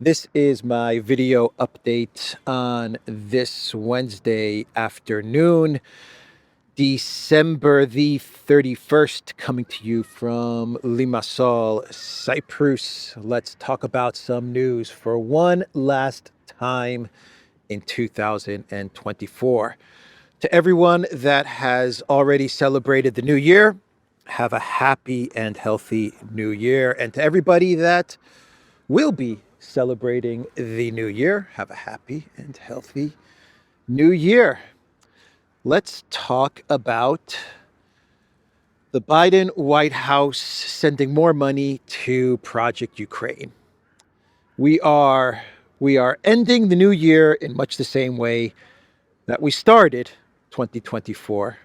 This is my video update on this Wednesday afternoon, December the 31st, coming to you from Limassol, Cyprus. Let's talk about some news for one last time in 2024. To everyone that has already celebrated the new year, have a happy and healthy new year. And to everybody that will be celebrating the new year, have a happy and healthy new year. Let's talk about the Biden White House sending more money to Project Ukraine. We are ending the new year in much the same way that we started 2024,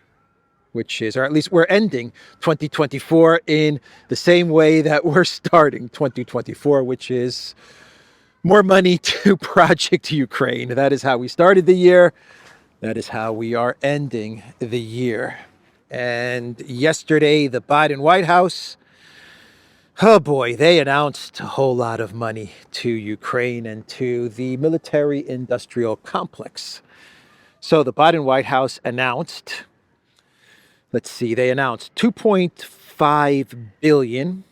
which is, or at least we're ending 2024 in the same way that we're starting 2024, which is more money to Project Ukraine. That is how we started the year. That is how we are ending the year. And yesterday, the Biden White House, oh boy, they announced a whole lot of money to Ukraine and to the military-industrial complex. So the Biden White House announced, they announced $2.5 billion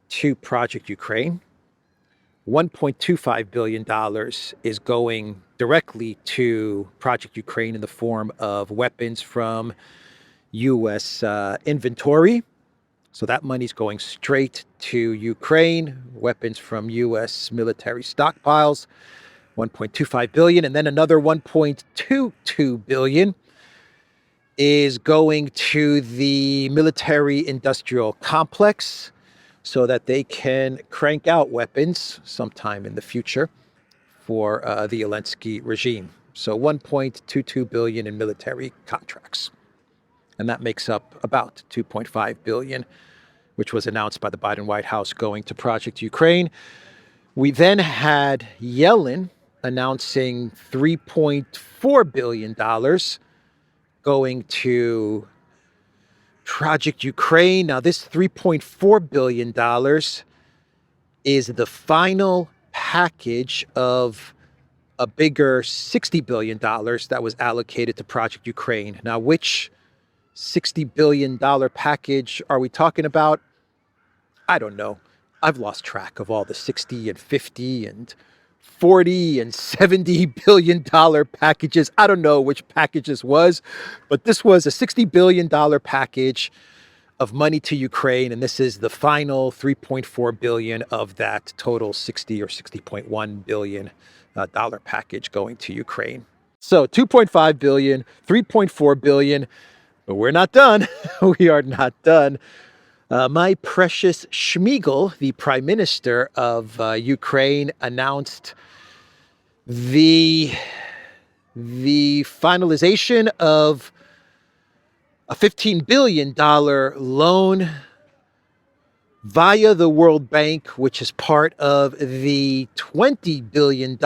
to Project Ukraine. $1.25 billion is going directly to Project Ukraine in the form of weapons from U.S. inventory. So that money's going straight to Ukraine, weapons from U.S. military stockpiles, $1.25 billion. And then another $1.22 billion is going to the military-industrial complex, so that they can crank out weapons sometime in the future for the Zelensky regime. So $1.22 billion in military contracts. And that makes up about $2.5 billion, which was announced by the Biden White House going to Project Ukraine. We then had Yellen announcing $3.4 billion going to Project Ukraine. Now, this $3.4 billion is the final package of a bigger $60 billion that was allocated to Project Ukraine. Now, which $60 billion package are we talking about? I don't know. I've lost track of all the 60 and 50 and 40 and $70 billion packages. I don't know which package this was, but this was a $60 billion package of money to Ukraine. And this is the final $3.4 billion of that total 60 or $60.1 billion dollar package going to Ukraine. So $2.5 billion, $3.4 billion, but we're not done. We are not done. My precious Schmiegel, the prime minister of Ukraine, announced the finalization of a $15 billion loan via the World Bank, which is part of the $20 billion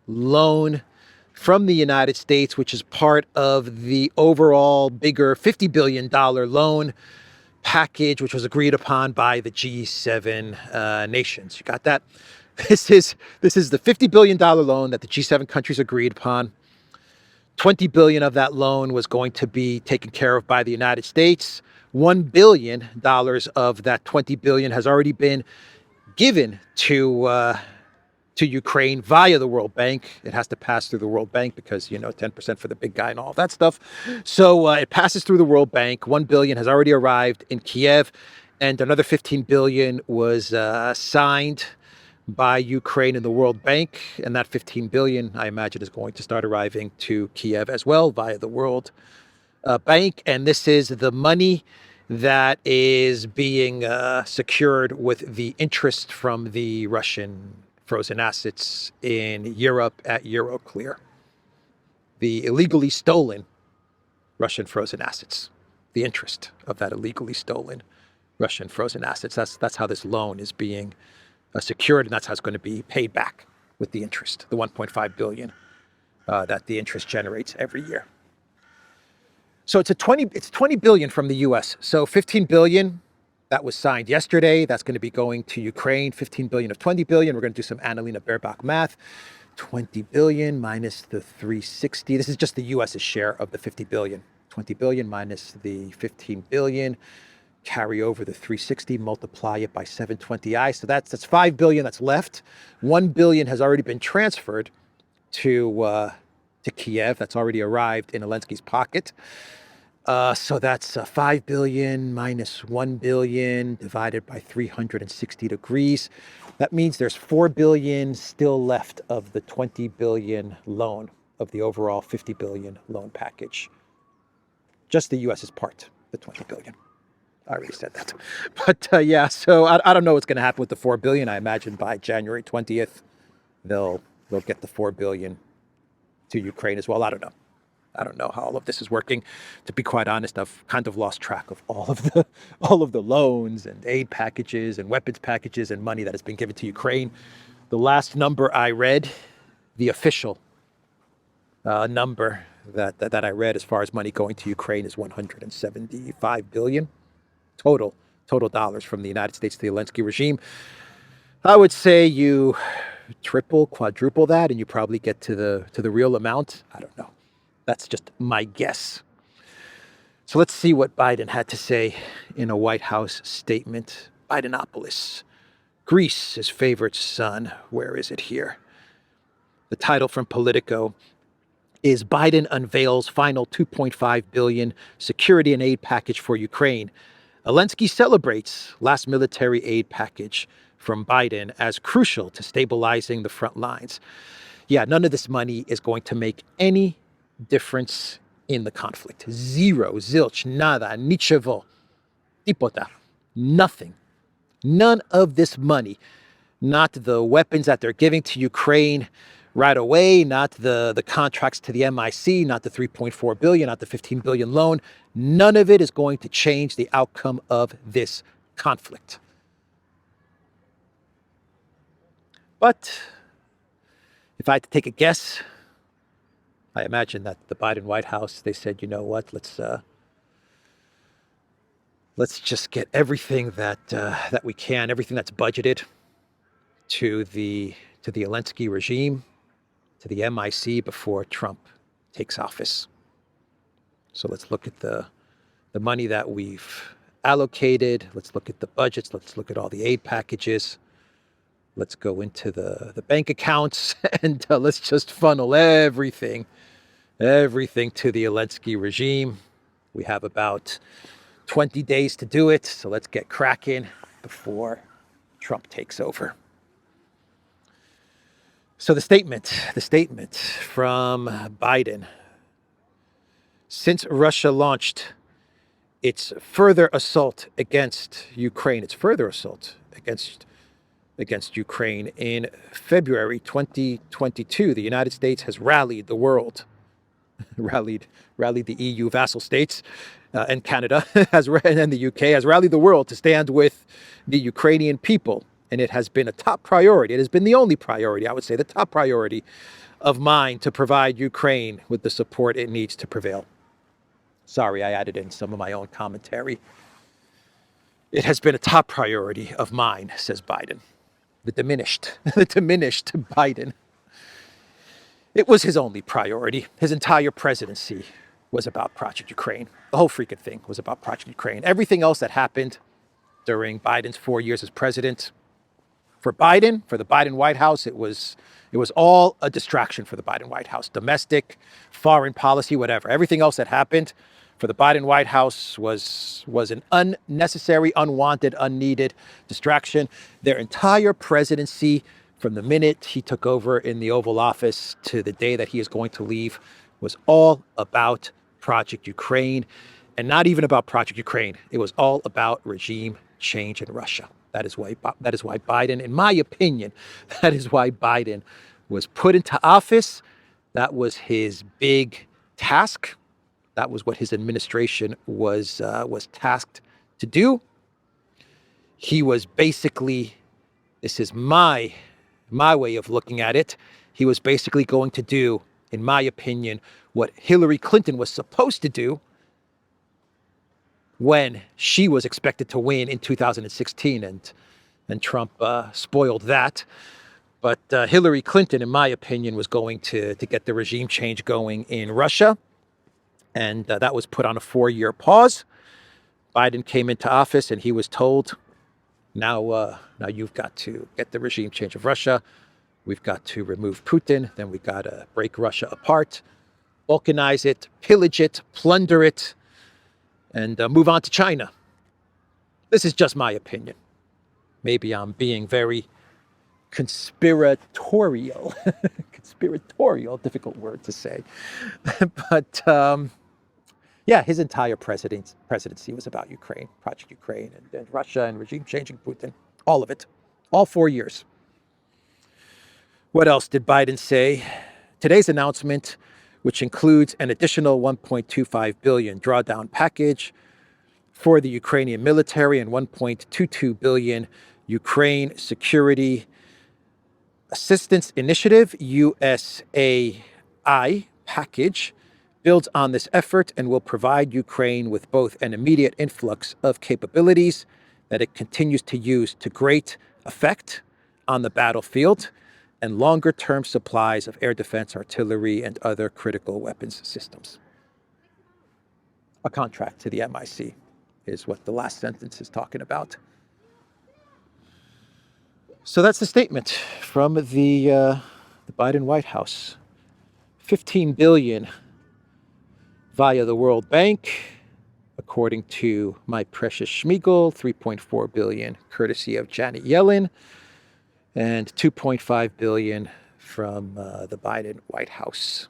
loan from the United States, which is part of the overall bigger $50 billion loan package, which was agreed upon by the G7 nations. You got that? This is the $50 billion loan that the G7 countries agreed upon. $20 billion of that loan was going to be taken care of by the United States. $1 billion of that $20 billion has already been given to Ukraine via the World Bank. It has to pass through the World Bank because, 10% for the big guy and all of that stuff. So it passes through the World Bank. $1 billion has already arrived in Kiev, and another $15 billion was signed by Ukraine and the World Bank. And that $15 billion, I imagine, is going to start arriving to Kiev as well via the World Bank. And this is the money that is being secured with the interest from the Russian frozen assets in Europe at Euroclear. The illegally stolen Russian frozen assets, the interest of that illegally stolen Russian frozen assets. That's how this loan is being secured, and that's how it's going to be paid back with the interest, the 1.5 billion that the interest generates every year. So it's 20 billion from the US. So 15 billion that was signed yesterday. That's going to be going to Ukraine. 15 billion of 20 billion. We're going to do some Annalena Baerbock math. 20 billion minus the 360. This is just the US's share of the 50 billion. 20 billion minus the 15 billion. Carry over the 360, multiply it by 720i. So that's 5 billion that's left. 1 billion has already been transferred to Kiev. That's already arrived in Zelensky's pocket. So that's 5 billion minus 1 billion divided by 360 degrees. That means there's 4 billion still left of the 20 billion loan of the overall 50 billion loan package. Just the US's part, the 20 billion. I already said that. But yeah, so I don't know what's going to happen with the 4 billion. I imagine by January 20th, they'll get the 4 billion to Ukraine as well. I don't know. I don't know how all of this is working. To be quite honest, I've kind of lost track of all of the loans and aid packages and weapons packages and money that has been given to Ukraine. The last number I read, the official number that I read as far as money going to Ukraine is 175 billion total dollars from the United States to the Zelensky regime. I would say you triple, quadruple that, and you probably get to the real amount. I don't know. That's just my guess. So let's see what Biden had to say in a White House statement. Bidenopolis, Greece, his favorite son. Where is it here? The title from Politico is Biden unveils final 2.5 billion security and aid package for Ukraine. Zelensky celebrates last military aid package from Biden as crucial to stabilizing the front lines. Yeah, none of this money is going to make any difference in the conflict. Zero, zilch, nada, nichevo, tipota, nothing. None of this money, not the weapons that they're giving to Ukraine right away, not the contracts to the MIC, not the 3.4 billion, not the 15 billion loan. None of it is going to change the outcome of this conflict. But if I had to take a guess, I imagine that the Biden White House, they said, you know what, let's just get everything that we can, everything that's budgeted to the Zelensky regime, to the MIC before Trump takes office. So let's look at the money that we've allocated. Let's look at the budgets. Let's look at all the aid packages. Let's go into the bank accounts and let's just funnel everything to the Zelensky regime. We have about 20 days to do it. So let's get cracking before Trump takes over. So the statement from Biden. Since Russia launched its further assault against Ukraine, against Ukraine in February 2022, the United States has rallied the world, rallied the EU vassal states and Canada and the UK has rallied the world to stand with the Ukrainian people. And it has been a top priority. It has been the only priority, I would say, the top priority of mine to provide Ukraine with the support it needs to prevail. Sorry, I added in some of my own commentary. It has been a top priority of mine, says Biden. The diminished Biden. It was his only priority. His entire presidency was about Project Ukraine. The whole freaking thing was about Project Ukraine. Everything else that happened during Biden's 4 years as president, for Biden, for the Biden White House, it was all a distraction for the Biden White House. Domestic, foreign policy, whatever. Everything else that happened for the Biden White House was an unnecessary, unwanted, unneeded distraction. Their entire presidency, from the minute he took over in the Oval Office to the day that he is going to leave, was all about Project Ukraine. And not even about Project Ukraine. It was all about regime change in Russia. That is why Biden, in my opinion, that is why Biden was put into office. That was his big task. That was what his administration was tasked to do. He was basically, this is my way of looking at it, he was basically going to do, in my opinion, what Hillary Clinton was supposed to do when she was expected to win in 2016, and Trump spoiled that. But Hillary Clinton, in my opinion, was going to get the regime change going in Russia, and that was put on a 4-year pause. Biden came into office, and he was told, now you've got to get the regime change of Russia. We've got to remove Putin. Then we got to break Russia apart, balkanize it, pillage it, plunder it, and move on to China. This is just my opinion. Maybe I'm being very conspiratorial. Conspiratorial, difficult word to say. But yeah, his entire presidency was about Ukraine, Project Ukraine, and Russia, and regime changing Putin. All of it. All 4 years. What else did Biden say? Today's announcement, which includes an additional $1.25 billion drawdown package for the Ukrainian military and $1.22 billion Ukraine Security Assistance Initiative, USAI package, builds on this effort and will provide Ukraine with both an immediate influx of capabilities that it continues to use to great effect on the battlefield, and longer-term supplies of air defense, artillery, and other critical weapons systems. A contract to the MIC is what the last sentence is talking about. So that's the statement from the Biden White House. $15 billion via the World Bank, according to my precious Schmiegel, $3.4 billion courtesy of Janet Yellen, and $2.5 billion from the Biden White House.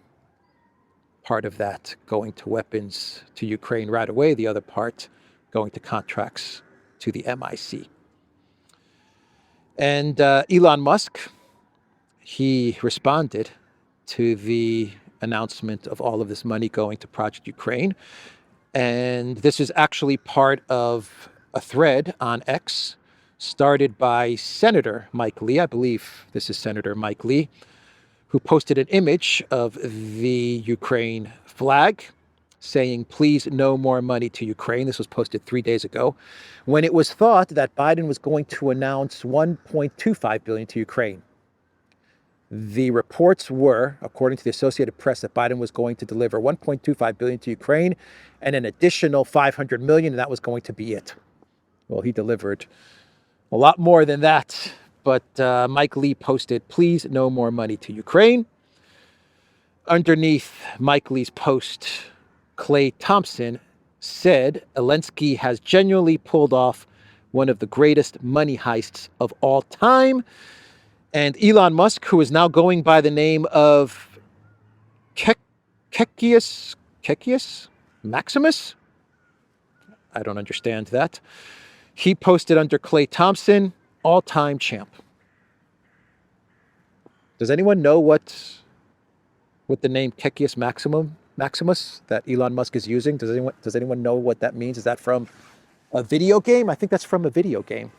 Part of that going to weapons to Ukraine right away, the other part going to contracts to the MIC. And Elon Musk, he responded to the announcement of all of this money going to Project Ukraine. And this is actually part of a thread on X started by Senator Mike Lee. I believe this is Senator Mike Lee, who posted an image of the Ukraine flag saying, please, no more money to Ukraine. This was posted 3 days ago, when it was thought that Biden was going to announce $1.25 billion to Ukraine. The reports were, according to the Associated Press, that Biden was going to deliver $1.25 billion to Ukraine and an additional $500 million, and that was going to be it. Well, he delivered a lot more than that. But Mike Lee posted, please, no more money to Ukraine. Underneath Mike Lee's post, Clay Thompson said, Zelensky has genuinely pulled off one of the greatest money heists of all time. And Elon Musk, who is now going by the name of Kekius Maximus? I don't understand that. He posted under Clay Thompson, all-time champ. Does anyone know what the name Kekius Maximus that Elon Musk is using? Does anyone know what that means? Is that from a video game? I think that's from a video game.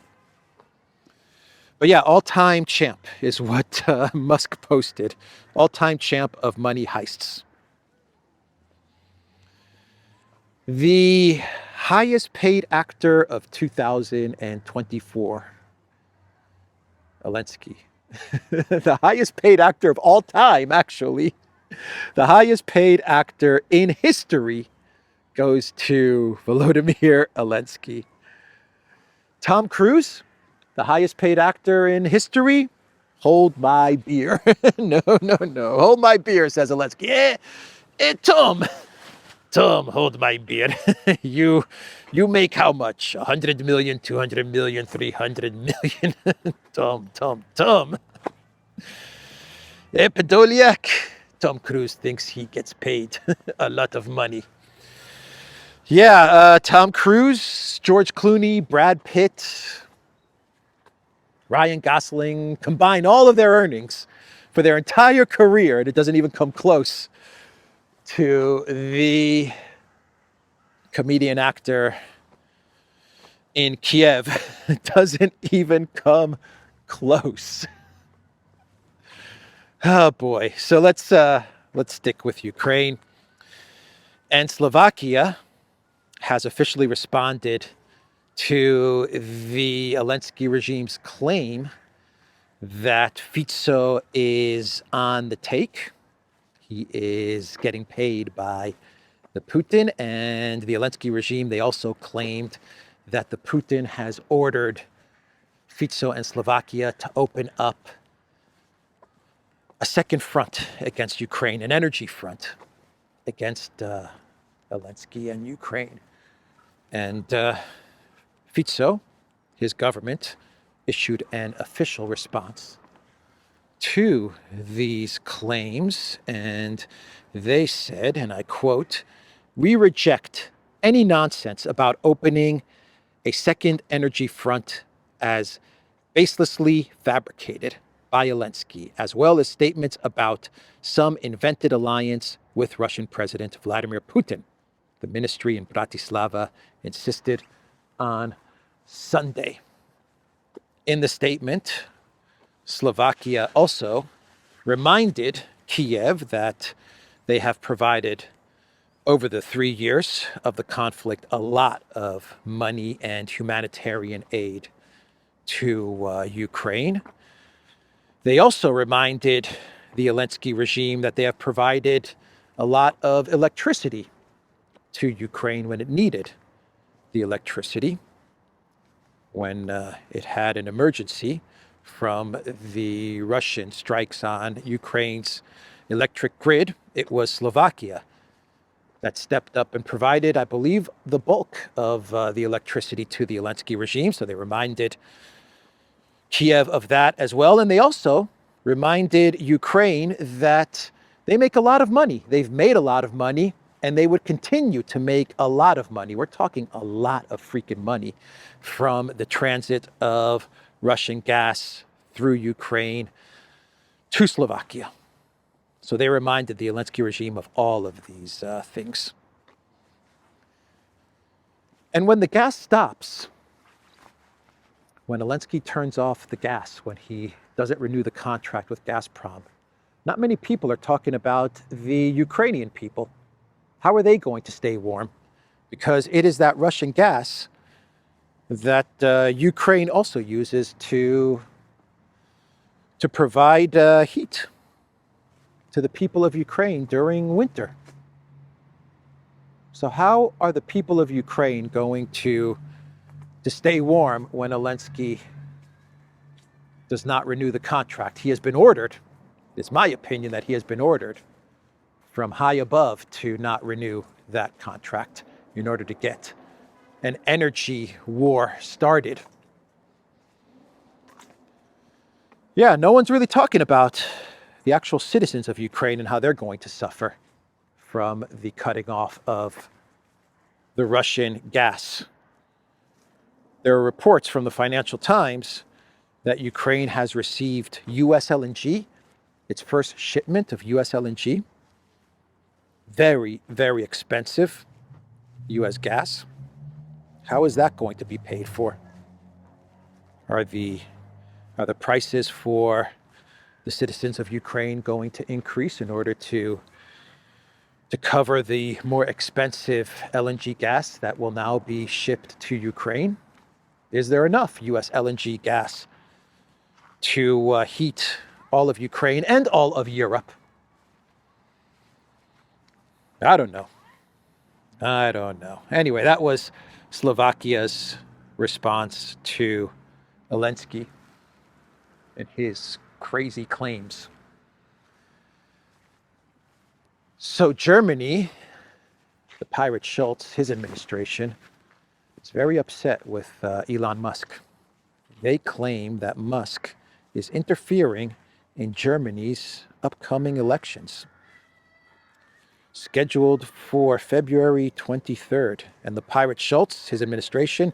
But yeah, all-time champ is what Musk posted. All-time champ of money heists. The highest paid actor of 2024, Zelensky. The highest paid actor of all time, actually. The highest paid actor in history goes to Volodymyr Zelensky. Tom Cruise, the highest paid actor in history. Hold my beer. No. Hold my beer, says Zelensky. Tom, hold my beer. You make how much? 100 million, 200 million, 300 million. Tom. Podolyak. Tom Cruise thinks he gets paid a lot of money. Yeah, Tom Cruise, George Clooney, Brad Pitt, Ryan Gosling, combine all of their earnings for their entire career, and it doesn't even come close to the comedian actor in Kiev. It doesn't even come close. Oh boy. So let's stick with Ukraine. And Slovakia has officially responded to the Zelensky regime's claim that Fico is on the take. He is getting paid by the Putin and the Zelensky regime. They also claimed that the Putin has ordered Fico and Slovakia to open up a second front against Ukraine, an energy front against Zelensky and Ukraine. And Fico, his government, issued an official response to these claims, and they said, and I quote, "We reject any nonsense about opening a second energy front as baselessly fabricated by Zelensky, as well as statements about some invented alliance with Russian President Vladimir Putin," the ministry in Bratislava insisted on Sunday. In the statement, Slovakia also reminded Kiev that they have provided, over the 3 years of the conflict, a lot of money and humanitarian aid to Ukraine. They also reminded the Zelensky regime that they have provided a lot of electricity to Ukraine when it needed the electricity, when it had an emergency from the Russian strikes on Ukraine's electric grid. It was Slovakia that stepped up and provided, I believe, the bulk of the electricity to the Zelensky regime. So they reminded Kiev of that as well. And they also reminded Ukraine that they make a lot of money. They've made a lot of money, and they would continue to make a lot of money. We're talking a lot of freaking money from the transit of Russian gas through Ukraine to Slovakia. So they reminded the Zelensky regime of all of these things. And when the gas stops, when Zelensky turns off the gas, when he doesn't renew the contract with Gazprom, not many people are talking about the Ukrainian people. How are they going to stay warm? Because it is that Russian gas that Ukraine also uses to provide heat to the people of Ukraine during winter. So how are the people of Ukraine going to stay warm when Zelensky does not renew the contract? He has been ordered, it's my opinion that he has been ordered from high above to not renew that contract in order to get an energy war started. Yeah, no one's really talking about the actual citizens of Ukraine and how they're going to suffer from the cutting off of the Russian gas. There are reports from the Financial Times that Ukraine has received US LNG, its first shipment of US LNG. Very, very expensive US gas. How is that going to be paid for? Are the prices for the citizens of Ukraine going to increase in order to cover the more expensive LNG gas that will now be shipped to Ukraine? Is there enough US LNG gas to heat all of Ukraine and all of Europe? I don't know. Anyway, that was Slovakia's response to Zelensky and his crazy claims. So Germany, the pirate Scholz, his administration, is very upset with Elon Musk. They claim that Musk is interfering in Germany's upcoming elections, scheduled for February 23rd. And the pirate Scholz, his administration,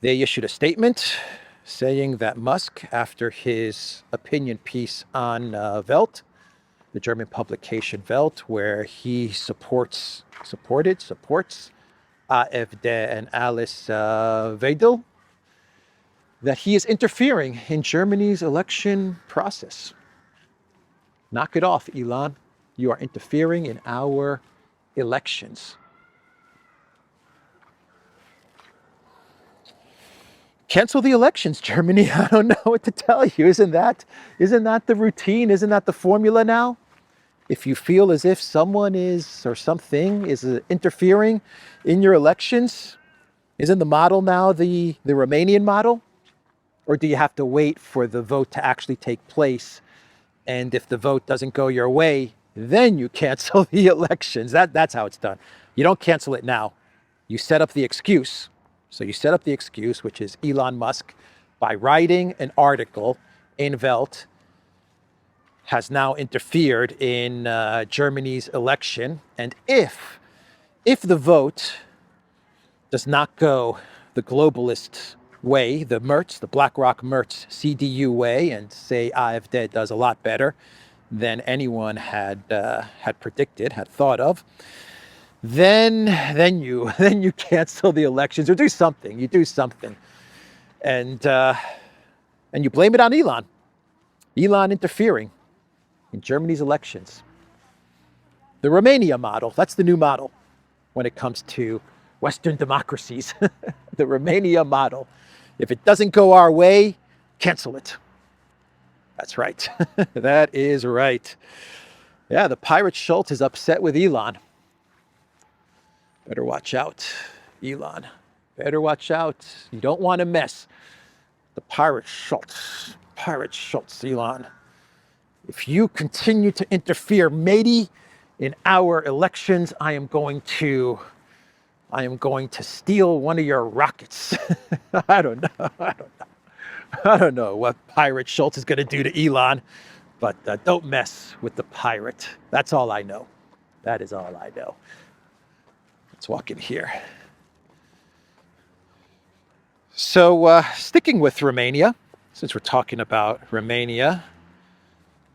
they issued a statement saying that Musk, after his opinion piece on Welt, the German publication Welt, where he supports AfD and Alice Weidel, that he is interfering in Germany's election process. Knock it off, Elon. You are interfering in our elections. Cancel the elections, Germany. I don't know what to tell you. Isn't that the routine? Isn't that the formula now? If you feel as if someone is or something is interfering in your elections, isn't the model now the Romanian model? Or do you have to wait for the vote to actually take place? And if the vote doesn't go your way, then you cancel the elections. That's how it's done. You don't cancel it now. You set up the excuse. So you set up the excuse, which is Elon Musk, by writing an article in Welt, has now interfered in Germany's election. And if the vote does not go the globalist way, the Merz, the BlackRock Merz CDU way, and say AfD does a lot better than anyone had predicted, had thought of, then you cancel the elections or do something. You do something, and you blame it on Elon. Elon interfering in Germany's elections. The Romania model, that's the new model when it comes to Western democracies. The Romania model. If it doesn't go our way, cancel it. That's right. That is right. Yeah, the pirate Scholz is upset with Elon. Better watch out, Elon. Better watch out. You don't want to mess. The pirate Scholz. Pirate Scholz, Elon. If you continue to interfere, matey, in our elections, I am going to steal one of your rockets. I don't know what Pirate Scholz is going to do to Elon, but don't mess with the pirate. That's all I know. That is all I know. Let's walk in here. So sticking with Romania, since we're talking about Romania,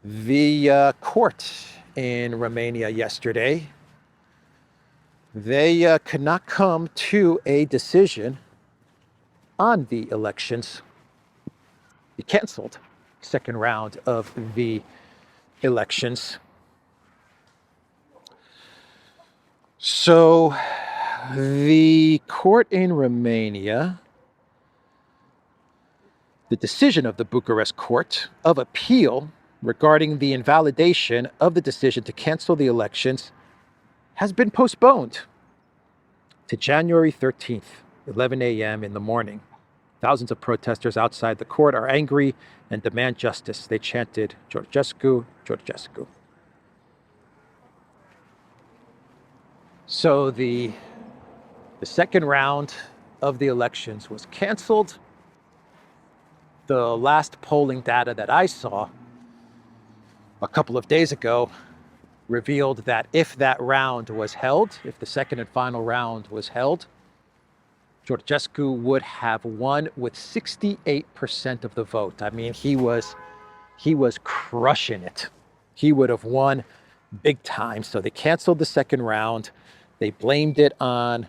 the court in Romania yesterday, they could not come to a decision on the elections. They canceled the second round of the elections. So the court in Romania, the decision of the Bucharest Court of Appeal regarding the invalidation of the decision to cancel the elections has been postponed to January 13th, 11 a.m. in the morning. Thousands of protesters outside the court are angry and demand justice. They chanted, "Georgescu, Georgescu." So the second round of the elections was canceled. The last polling data that I saw a couple of days ago revealed that if that round was held, if the second and final round was held, Georgescu would have won with 68% of the vote. I mean, he was crushing it. He would have won big time. So they canceled the second round. They blamed it on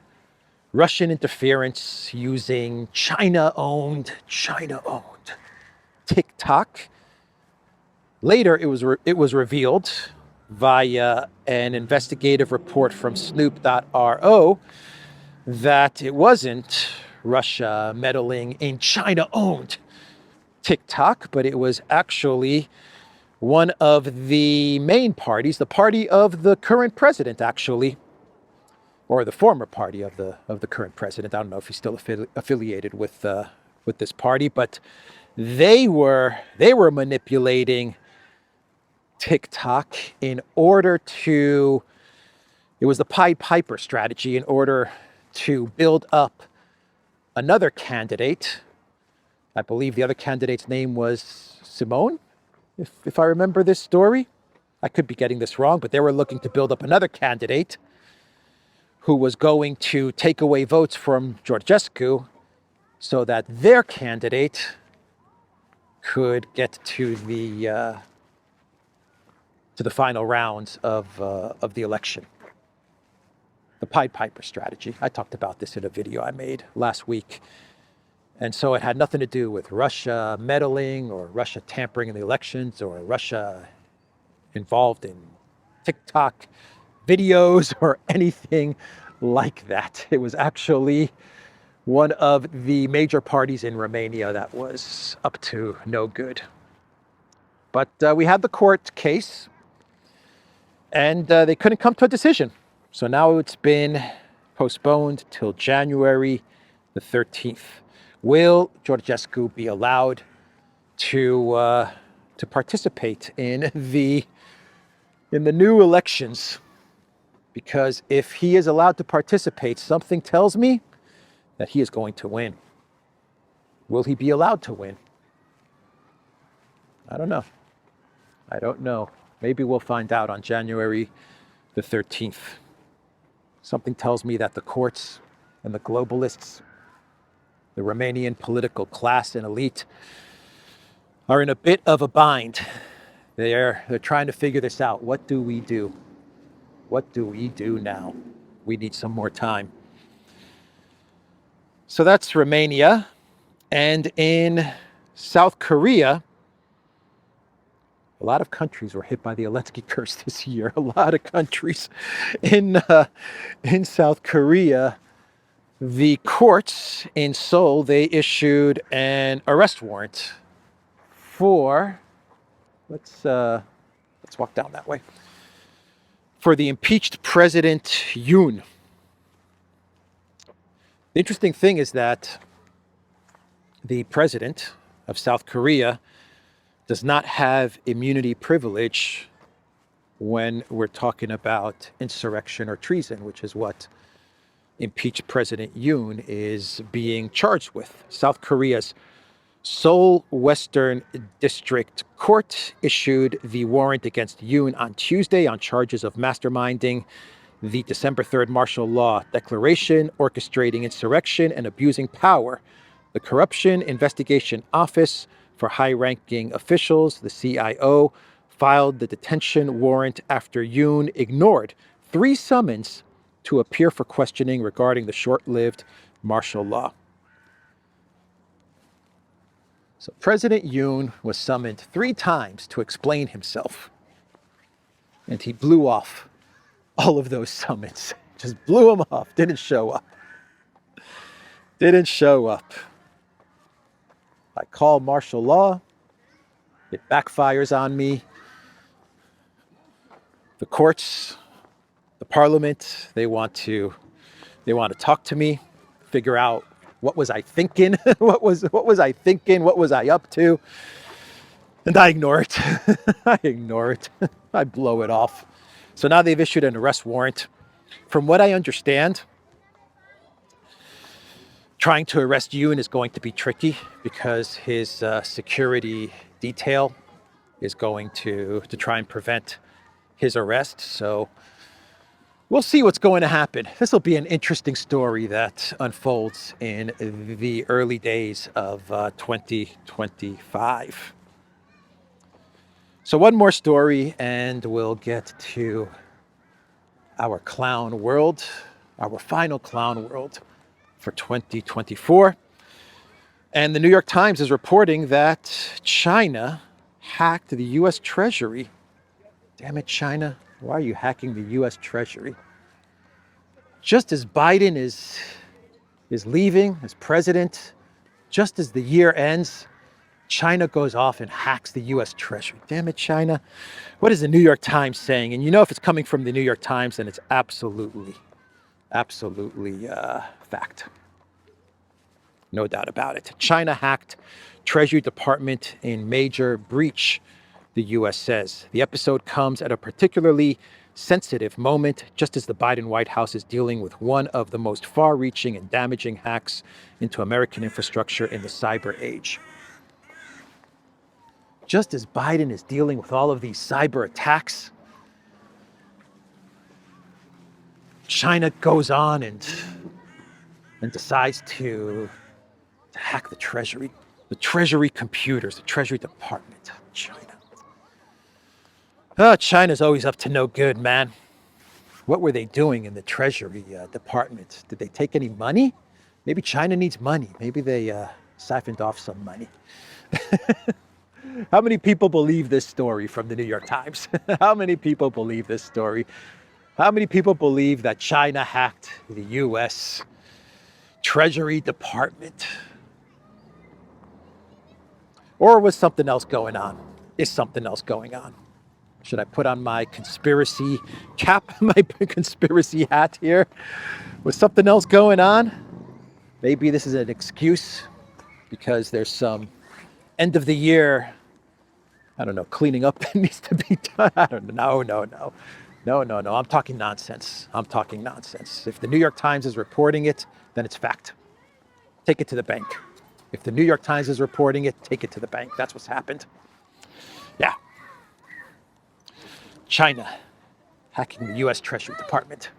Russian interference using China-owned TikTok. Later, it was revealed via an investigative report from Snoop.ro that it wasn't Russia meddling in China-owned TikTok, but it was actually one of the main parties, the party of the current president, actually, or the former party of the current president. I don't know if he's still affiliated with this party, but they were manipulating TikTok in order to, it was the Pied Piper strategy, in order to build up another candidate. I believe the other candidate's name was Simone, if I remember this story. I could be getting this wrong, but they were looking to build up another candidate who was going to take away votes from Georgescu so that their candidate could get to the final rounds of the election. The Pied Piper strategy. I talked about this in a video I made last week. And so it had nothing to do with Russia meddling or Russia tampering in the elections or Russia involved in TikTok videos or anything like that. It was actually one of the major parties in Romania that was up to no good. But we had the court case, and they couldn't come to a decision. So now it's been postponed till January the 13th. Will Georgescu be allowed to participate in the new elections? Because if he is allowed to participate, something tells me that he is going to win. Will he be allowed to win? I don't know. I don't know. Maybe we'll find out on January the 13th. Something tells me that the courts and the globalists, the Romanian political class and elite, are in a bit of a bind. They're trying to figure this out. What do we do? What do we do now? We need some more time. So that's Romania. And in South Korea, a lot of countries were hit by the Zelensky curse this year. A lot of countries in South Korea. The courts in Seoul, they issued an arrest warrant for, let's walk down that way, for the impeached President Yoon. The interesting thing is that the president of South Korea does not have immunity privilege when we're talking about insurrection or treason, which is what impeached President Yoon is being charged with. South Korea's Seoul Western District Court issued the warrant against Yoon on Tuesday on charges of masterminding the December 3rd martial law declaration, orchestrating insurrection, and abusing power. The Corruption Investigation Office for high-ranking officials, the CIO, filed the detention warrant after Yoon ignored 3 summons to appear for questioning regarding the short-lived martial law. So President Yoon was summoned 3 times to explain himself, and he blew off all of those summons. Just blew them off, didn't show up. Didn't show up. I call martial law, it backfires on me. The courts, the parliament, they want to talk to me, figure out what was I thinking, what was I thinking, what was I up to, and I ignore it. I ignore it. I blow it off. So now they've issued an arrest warrant. From what I understand, trying to arrest Yoon is going to be tricky because his security detail is going to try and prevent his arrest. So we'll see what's going to happen. This will be an interesting story that unfolds in the early days of 2025. So one more story and we'll get to our clown world, our final clown world for 2024. And the New York Times is reporting that China hacked the US Treasury. Damn it, China. Why are you hacking the US Treasury? Just as Biden is leaving as president, just as the year ends, China goes off and hacks the US Treasury. Damn it, China. What is the New York Times saying? And you know if it's coming from the New York Times, then it's absolutely fact. No doubt about it. China hacked Treasury Department in major breach, the U.S. says. The episode comes at a particularly sensitive moment, just as the Biden White House is dealing with one of the most far-reaching and damaging hacks into American infrastructure in the cyber age. Just as Biden is dealing with all of these cyber attacks, China goes on and decides to hack the Treasury. The Treasury computers, the Treasury Department, China. Oh, China's always up to no good, man. What were they doing in the Treasury Department? Did they take any money? Maybe China needs money. Maybe they siphoned off some money. How many people believe this story from the New York Times? How many people believe this story? How many people believe that China hacked the US Treasury Department? Or was something else going on? Is something else going on? Should I put on my conspiracy cap, my conspiracy hat here? Was something else going on? Maybe this is an excuse because there's some end of the year, I don't know, cleaning up that needs to be done. I don't know. No. I'm talking nonsense. If the New York Times is reporting it, then it's fact. Take it to the bank. If the New York Times is reporting it, take it to the bank. That's what's happened. Yeah. China hacking the US Treasury Department.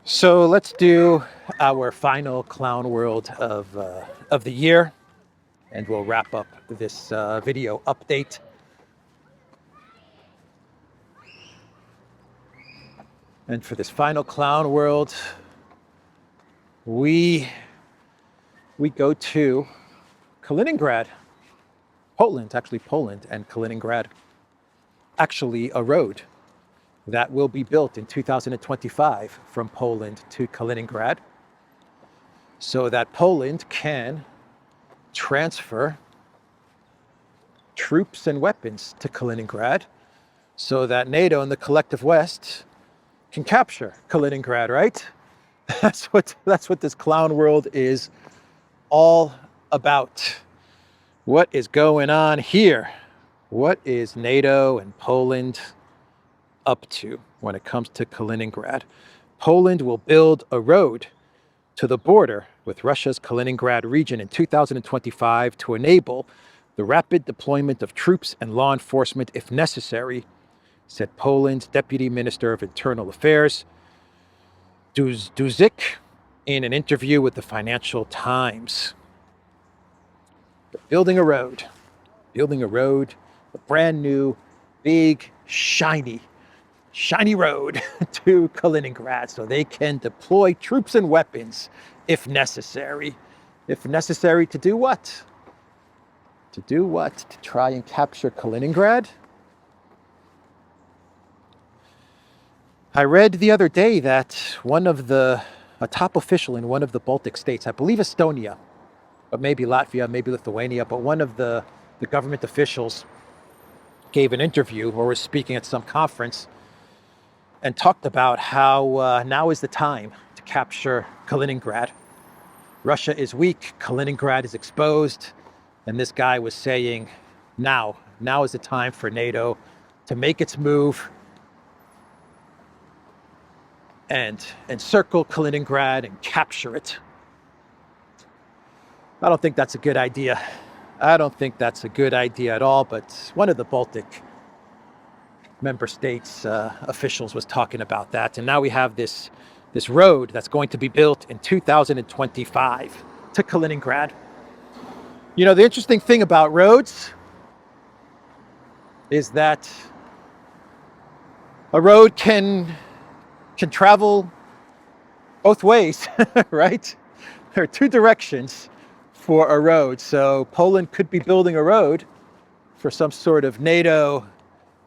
So let's do our final clown world of the year, and we'll wrap up this video update. And for this final clown world, we go to Kaliningrad, Poland and Kaliningrad. Actually, a road that will be built in 2025 from Poland to Kaliningrad so that Poland can transfer troops and weapons to Kaliningrad so that NATO and the collective West can capture Kaliningrad, right? That's what this clown world is all about. What is going on here? What is NATO and Poland up to when it comes to Kaliningrad? Poland will build a road to the border with Russia's Kaliningrad region in 2025 to enable the rapid deployment of troops and law enforcement if necessary, said Poland's Deputy Minister of Internal Affairs, Duzik, in an interview with the Financial Times. They're building a road, a brand new, big, shiny road to Kaliningrad so they can deploy troops and weapons if necessary. If necessary to do what? To do what? To try and capture Kaliningrad? I read the other day that a top official in one of the Baltic states, I believe Estonia, but maybe Latvia, maybe Lithuania, but one of the government officials gave an interview or was speaking at some conference and talked about how now is the time to capture Kaliningrad. Russia is weak, Kaliningrad is exposed, and this guy was saying, now is the time for NATO to make its move and encircle Kaliningrad and capture it. I don't think that's a good idea. I don't think that's a good idea at all, but one of the Baltic member states officials was talking about that. And now we have this road that's going to be built in 2025 to Kaliningrad. You know, the interesting thing about roads is that a road can travel both ways, right? There are two directions for a road. So Poland could be building a road for some sort of NATO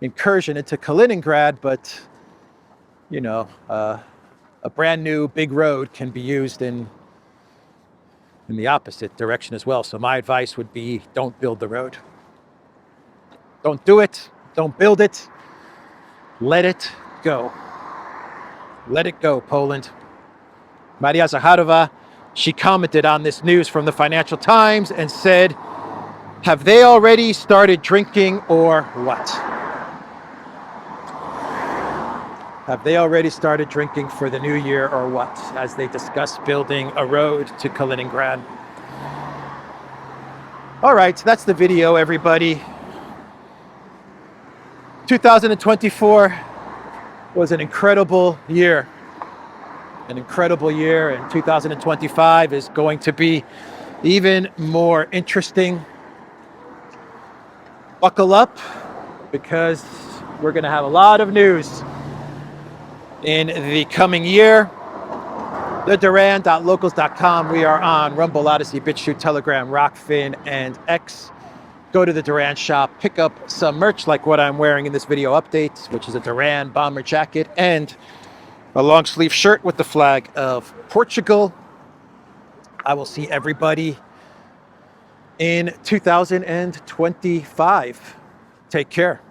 incursion into Kaliningrad, but you know, a brand new big road can be used in the opposite direction as well. So my advice would be, don't build the road. Don't do it. Don't build it. Let it go. Let it go, Poland. Maria Zaharova, she commented on this news from the Financial Times and said, have they already started drinking or what? Have they already started drinking for the new year or what, as they discuss building a road to Kaliningrad? All right, that's the video, everybody. 2024 was an incredible year. An incredible year, and 2025 is going to be Even more interesting, buckle up because we're going to have a lot of news in the coming year. The Duran.locals.com. We are on Rumble, ODYSEE, BitChute, Telegram, Rockfin, and X. Go to the Duran shop, pick up some merch like what I'm wearing in this video update, which is a Duran bomber jacket and a long sleeve shirt with the flag of Portugal. I will see everybody in 2025. Take care.